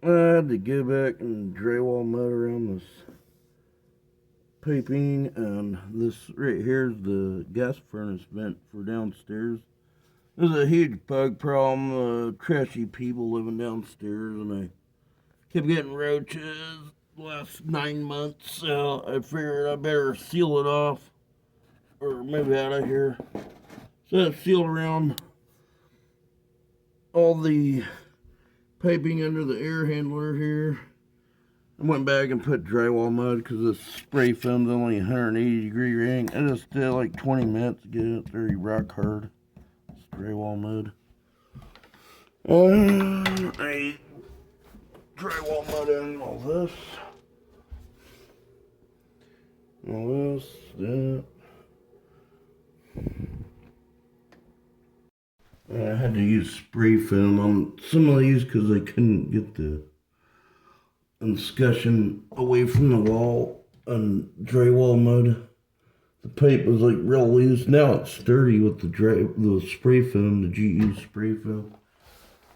I had to go back and drywall mud around this piping, and this right here is the gas furnace vent for downstairs. There's a huge bug problem, trashy people living downstairs, and I kept getting roaches the last 9 months, so I figured I better seal it off or move out of here. So I sealed around all the piping under the air handler here. I went back and put drywall mud because this spray foam's only 180-degree rating. I just did like 20 minutes to get it very rock hard. It's drywall mud. I drywall mud in all this. All this, that. I had to use spray foam on some of these because I couldn't get the escutcheon away from the wall on drywall mud. The pipe was like real loose. Now it's sturdy with the spray foam, the GE spray foam.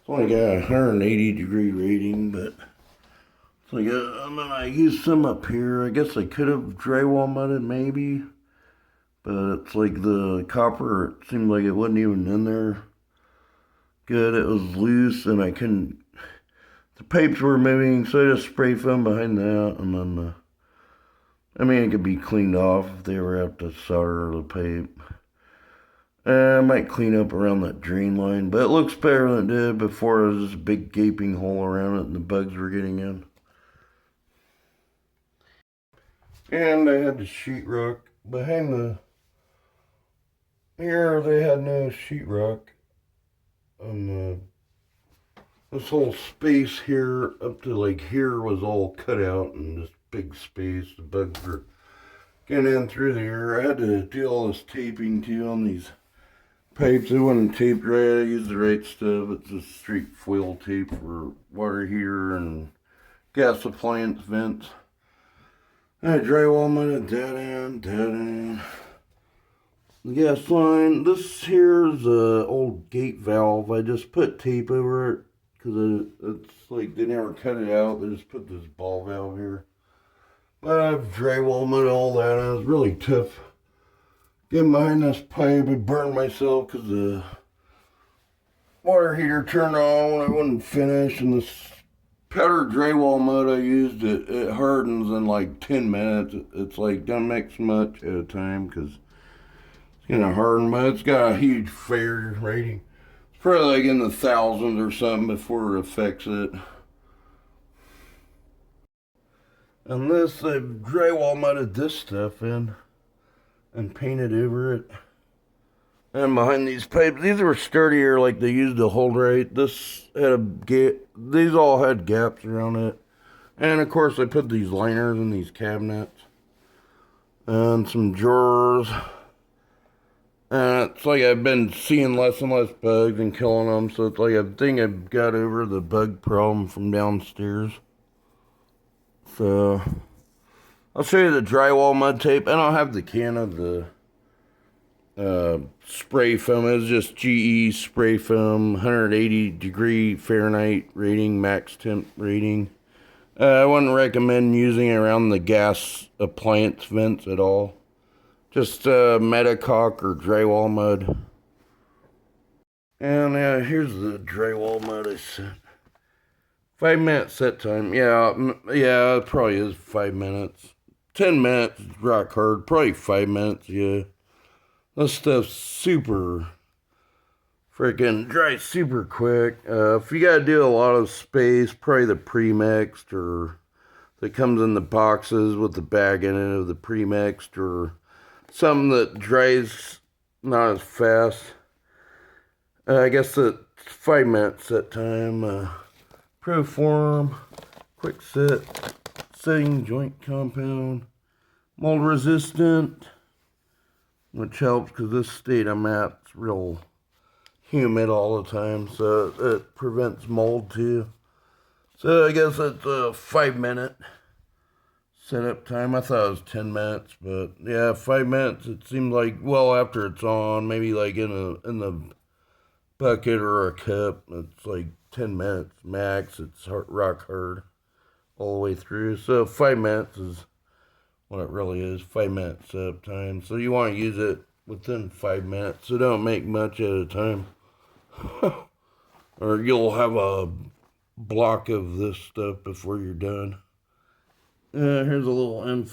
It's only got a 180-degree rating, but it's like I used some up here. I guess I could have drywall mudded maybe, but it's like the copper. It seemed like it wasn't even in there good. It was loose, and I couldn't. The pipes were moving, so I just spray foam behind that, and then, it could be cleaned off if they ever have to solder the pipe. I might clean up around that drain line, but it looks better than it did before. There was just a big gaping hole around it, and the bugs were getting in. And I had the sheetrock behind the. Here they had no sheetrock. This whole space here up to like here was all cut out, and this big space. The bugs were getting in through there. I had to do all this taping too on these pipes. It wasn't taped right. I used the right stuff. It's a straight foil tape for water heater and gas appliance vents. I drywall mudded that in. The gas line. This here's a old gate valve. I just put tape over it because it's like they never cut it out. They just put this ball valve here. But I've drywall mudded all that. It was really tough getting behind this pipe. I burned myself because the water heater turned on when I wasn't finished, and this powdered drywall mud I used, it hardens in like 10 minutes. It's like don't mix much at a time because it's gonna harden, but it's got a huge failure rating. It's probably like in the thousands or something before it affects it. And this, I've drywall mudded this stuff in and painted over it. And behind these pipes, these were sturdier, like they used to hold right. This had a gap. These all had gaps around it. And of course, I put these liners in these cabinets and some drawers. And it's like I've been seeing less and less bugs and killing them. So it's like I think I've got over the bug problem from downstairs. So I'll show you the drywall mud tape. I don't have the can of the spray foam. It's just GE spray foam, 180-degree Fahrenheit rating, max temp rating. I wouldn't recommend using it around the gas appliance vents at all. Just caulk or drywall mud. And here's the drywall mud I set. 5 minutes set time. Yeah, it probably is 5 minutes. 10 minutes, rock hard. Probably 5 minutes, yeah. This stuff's super freaking dry super quick. If you gotta do a lot of space, probably the pre-mixed, or that comes in the boxes with the bag in it of the pre-mixed, or something that dries not as fast. I guess it's 5 minutes set time. Proform, quick set, setting joint compound, mold resistant, which helps because this state I'm at is real humid all the time, so it prevents mold too. So I guess it's a 5 minute setup time. I thought it was 10 minutes, but yeah, 5 minutes. It seemed like, well, after it's on, maybe like in the bucket or a cup, it's like 10 minutes max. It's rock hard all the way through. So 5 minutes is what it really is, 5 minutes setup time. So you want to use it within 5 minutes. So don't make much at a time. Or you'll have a block of this stuff before you're done. Here's a little info.